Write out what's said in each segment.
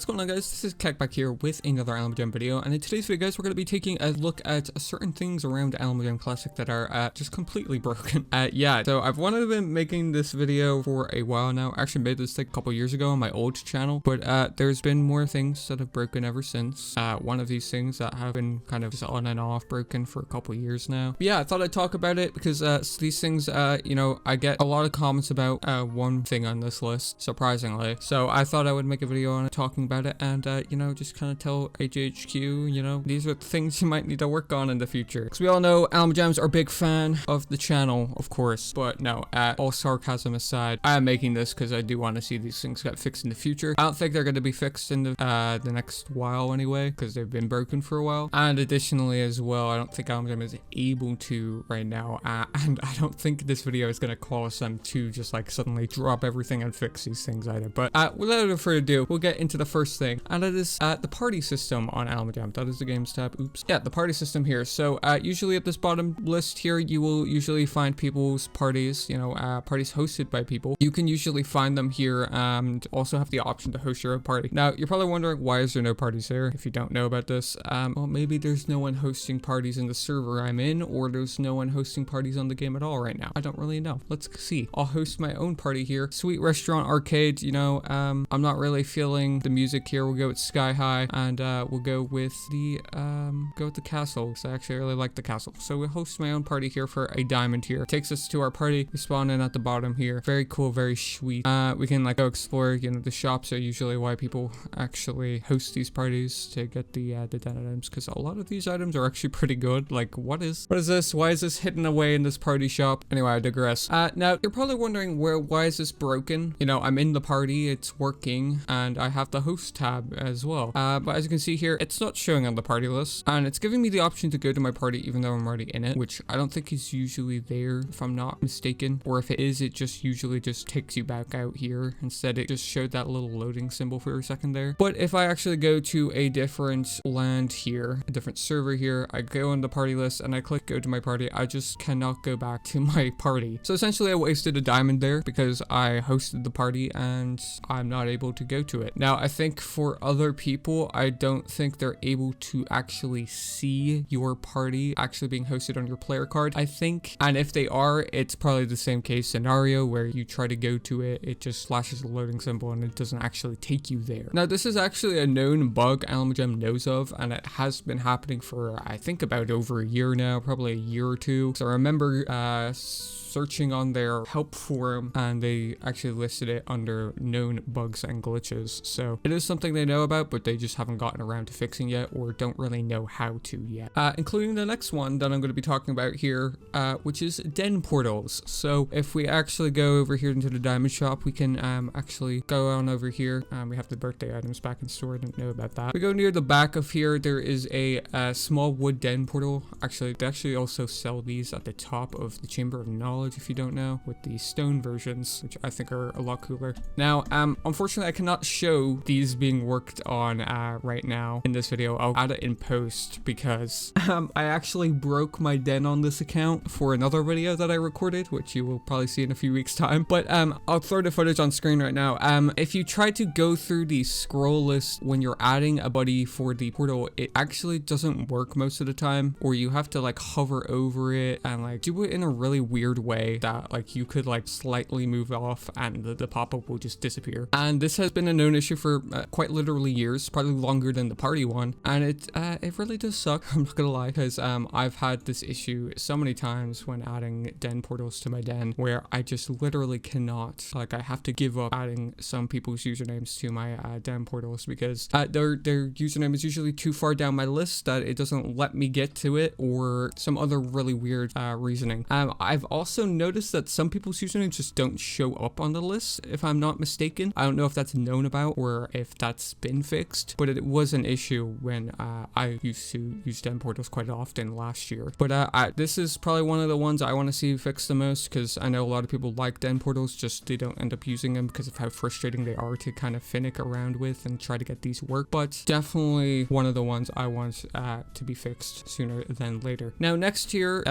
going on, guys? This is Keck back here with another AJPW video, and in today's video, guys, we're going to be taking a look at certain things around AJPW Classic that are just completely broken. Yeah, so I've wanted to be making this video for a while now. I actually made this like a couple years ago on my old channel, but there's been more things that have broken ever since. One of these things that have been kind of just on and off broken for a couple years now. But yeah, I thought I'd talk about it because these things, you know, I get a lot of comments about one thing on this list, surprisingly. So I thought I would make a video on it talking about it and, you know, just kind of tell AJHQ, you know, these are the things you might need to work on in the future. Because we all know AJPWs are a big fan of the channel, of course. But no, all sarcasm aside, I am making this because I do want to see these things get fixed in the future. I don't think they're going to be fixed in the next while anyway, because they've been broken for a while. And additionally as well, I don't think AJPW is able to right now. And I don't think this video is going to cause them to just like suddenly drop everything and fix these things either. But without further ado, we'll get into the first thing, and that is the party system on AJPW. That is the games tab. Oops. Yeah, the party system here. So usually at this bottom list here, you will usually find people's parties, you know, parties hosted by people. You can usually find them here and also have the option to host your own party. Now, you're probably wondering, why is there no parties there? If you don't know about this, well, maybe there's no one hosting parties in the server I'm in, or there's no one hosting parties on the game at all right now. I don't really know. Let's see. I'll host my own party here. Sweet Restaurant Arcade, you know, I'm not really feeling the music here. We'll go with Sky High, and we'll go with the castle, because I actually really like the castle. So we'll host my own party here for a diamond here. Takes us to our party. We spawn in at the bottom here. Very cool, very sweet. We can like go explore, you know, the shops are usually why people actually host these parties, to get the den items, because a lot of these items are actually pretty good. Like, what is this? Why is this hidden away in this party shop? Anyway, I digress. Now you're probably wondering, why is this broken? You know, I'm in the party, it's working, and I have the host tab as well. But as you can see here, it's not showing on the party list, and it's giving me the option to go to my party even though I'm already in it, which I don't think is usually there if I'm not mistaken, or if it is, it just usually just takes you back out here. Instead, it just showed that little loading symbol for a second there. But if I actually go to a different land here, a different server here, I go on the party list and I click go to my party, I just cannot go back to my party. So essentially I wasted a diamond there because I hosted the party and I'm not able to go to it. Now, I think for other people, I don't think they're able to actually see your party actually being hosted on your player card, I think. And if they are, it's probably the same case scenario where you try to go to it, it just flashes a loading symbol and it doesn't actually take you there. Now, this is actually a known bug AJPW knows of, and it has been happening for, I think, about over a year now, probably a year or two. So I remember searching on their help forum, and they actually listed it under known bugs and glitches. So it is something they know about, but they just haven't gotten around to fixing yet, or don't really know how to yet. Including the next one that I'm going to be talking about here, which is den portals. So if we actually go over here into the diamond shop, we can actually go on over here. We have the birthday items back in store. I didn't know about that. We go near the back of here. There is a small wood den portal. Actually, they actually also sell these at the top of the Chamber of Knowledge, if you don't know, with the stone versions, which I think are a lot cooler. Now, unfortunately, I cannot show these being worked on right now in this video. I'll add it in post because I actually broke my den on this account for another video that I recorded, which you will probably see in a few weeks' time. But I'll throw the footage on screen right now. If you try to go through the scroll list when you're adding a buddy for the portal, it actually doesn't work most of the time, or you have to like hover over it and like do it in a really weird way that like you could like slightly move off and the pop-up will just disappear. And this has been a known issue for quite literally years, probably longer than the party one, and it really does suck. I'm not gonna lie, because I've had this issue so many times when adding den portals to my den, where I just literally cannot, like, I have to give up adding some people's usernames to my den portals because their username is usually too far down my list that it doesn't let me get to it, or some other really weird reasoning. I've also noticed that some people's usernames just don't show up on the list, if I'm not mistaken. I don't know if that's known about or if that's been fixed, but it was an issue when I used to use den portals quite often last year. But this is probably one of the ones I want to see fixed the most, because I know a lot of people like den portals, just they don't end up using them because of how frustrating they are to kind of finick around with and try to get these work. But definitely one of the ones I want to be fixed sooner than later. Now, next here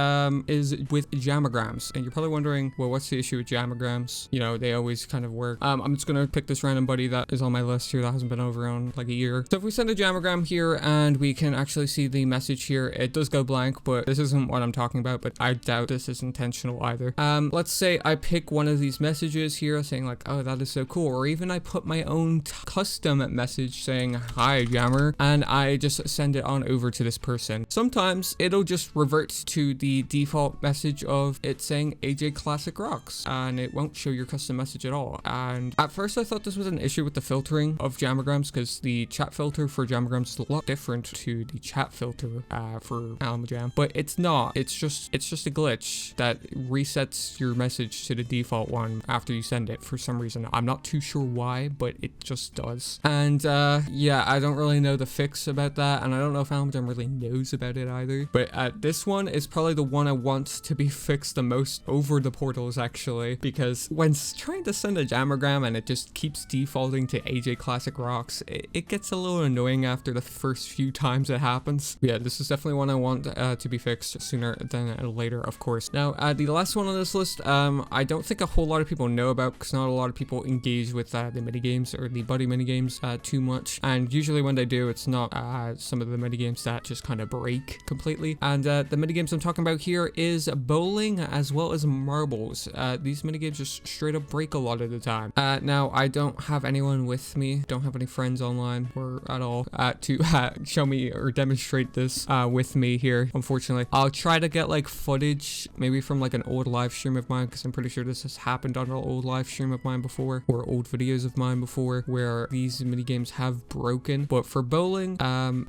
is with jamograms. And you're probably wondering, well, what's the issue with jamograms? You know, they always kind of work. I'm just gonna pick this random buddy that is on my list here that hasn't been over in like a year. So if we send a jamogram here and we can actually see the message here, it does go blank, but this isn't what I'm talking about, but I doubt this is intentional either. Let's say I pick one of these messages here saying like, oh, that is so cool. Or even I put my own custom message saying, hi, jammer, and I just send it on over to this person. Sometimes it'll just revert to the default message of it saying AJ Classic Rocks, and it won't show your custom message at all. And at first I thought this was an issue with the filtering of jamograms, because the chat filter for jamograms is a lot different to the chat filter for AlmaJam, but it's not. It's just a glitch that resets your message to the default one after you send it for some reason. I'm not too sure why, but it just does. And yeah, I don't really know the fix about that, and I don't know if AlmaJam really knows about it either. But this one is probably the one I want to be fixed the most over the portals, actually, because when trying to send a jamogram and it just keeps defaulting to AJ Classic Rocks, it gets a little annoying after the first few times it happens. Yeah, this is definitely one I want to be fixed sooner than later, of course. Now, the last one on this list, I don't think a whole lot of people know about, because not a lot of people engage with the minigames or the buddy minigames too much, and usually when they do, it's not some of the minigames that just kind of break completely. And the minigames I'm talking about here is bowling as well as marbles. These minigames just straight up break a lot of the time. Now, I don't have anyone with me, don't have any friends online or at all to show me or demonstrate this with me here, unfortunately. I'll try to get like footage maybe from like an old live stream of mine, because I'm pretty sure this has happened on an old live stream of mine before, or old videos of mine before, where these minigames have broken. But for bowling,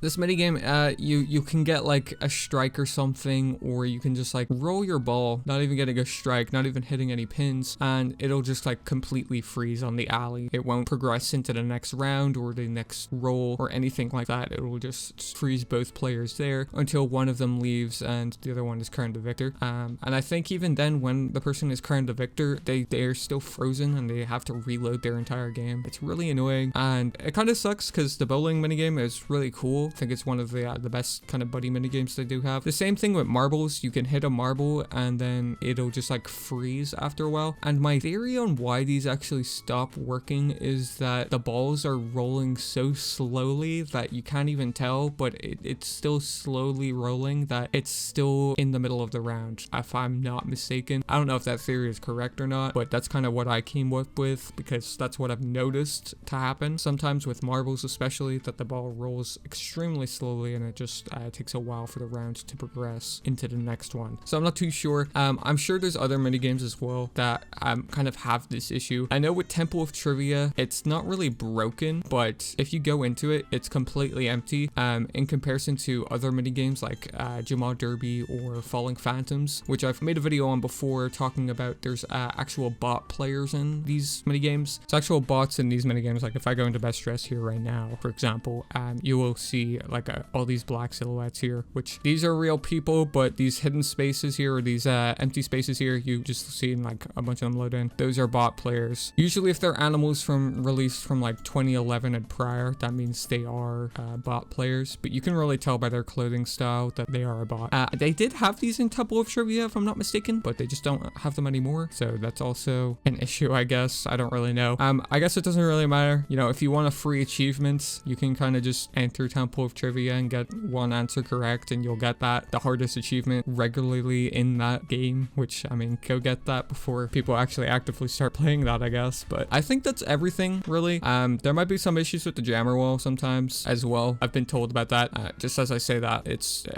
this minigame, you can get like a strike or something, or you can just like roll your ball, not even getting a strike, not even hitting any pins, and it'll just like completely freeze on the alley. It won't progress into the next round or the next roll or anything like that. It will just freeze both players there until one of them leaves and the other one is crowned the victor. And I think even then, when the person is crowned the victor, they're still frozen and they have to reload their entire game. It's really annoying, and it kind of sucks because the bowling minigame is really cool. I think it's one of the best kind of buddy minigames they do have. The same thing with marbles. You can hit a marble and then it'll just like freeze after a while. And my theory on why these actually stop working is that the balls are rolling so slowly that you can't even tell, but it's still slowly rolling, that it's still in the middle of the round, if I'm not mistaken. I don't know if that theory is correct or not, but that's kind of what I came up with, because that's what I've noticed to happen sometimes with marbles, especially, that the ball rolls extremely slowly and it just takes a while for the round to progress into the next one. So I'm not too sure. I'm sure there's other minigames as well that kind of have this issue. I know with Temple of Trivia, it's not really broken, but if you go into it, it's completely empty in comparison to other minigames like Jamal Derby or Falling Phantoms, which I've made a video on before talking about. There's actual bot players in these minigames. It's actual bots in these minigames. Like if I go into Best Dress here right now, for example, you will see like all these black silhouettes here, which these are real people, but these hidden spaces here, or these empty spaces here, you just see like a bunch of them load in. Those are bot players. Usually if they're animals released from like 2011 and prior, that means they are bot players, but you can really tell by their clothing style that they are a bot. They did have these in Temple of Trivia, if I'm not mistaken, but they just don't have them anymore, so that's also an issue, I guess. I don't really know. I guess it doesn't really matter. You know, if you want a free achievement, you can kind of just enter Temple of Trivia and get one answer correct, and you'll get the hardest achievement regularly in that game, which, I mean, go get that before people actually actively start playing that, I guess. But I think that's everything, really. There might be some issues with the jammer wall sometimes as well. I've been told about that. Just as I say that,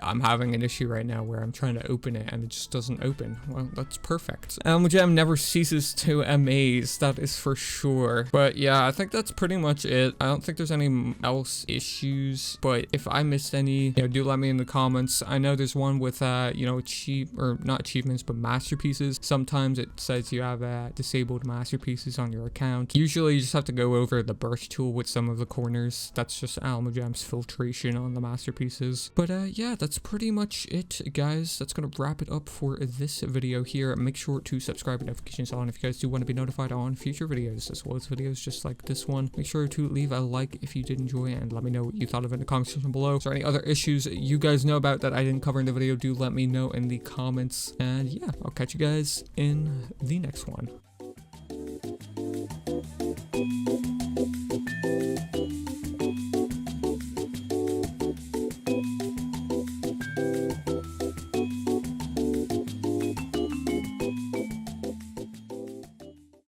I'm having an issue right now where I'm trying to open it and it just doesn't open. Well, that's perfect. AlmaJam never ceases to amaze, that is for sure. But yeah, I think that's pretty much it. I don't think there's any else issues, but if I missed any, you know, do let me in the comments. I know there's one with you know, not achievements, but masterpieces. Sometimes it says you have disabled masterpieces on your account. Usually you just have to go over the brush tool with some of the corners. That's just AlmaJam's filtration on the masterpieces. But yeah, that's pretty much it, guys. That's gonna wrap it up for this video here. Make sure to subscribe and notifications on if you guys do want to be notified on future videos, as well as videos just like this one. Make sure to leave a like if you did enjoy, and let me know what you thought of it in the comment section below. Is there any other issues you guys know about that I didn't cover in the video? Do let me know in the comments. And yeah, I'll catch you guys in the next one.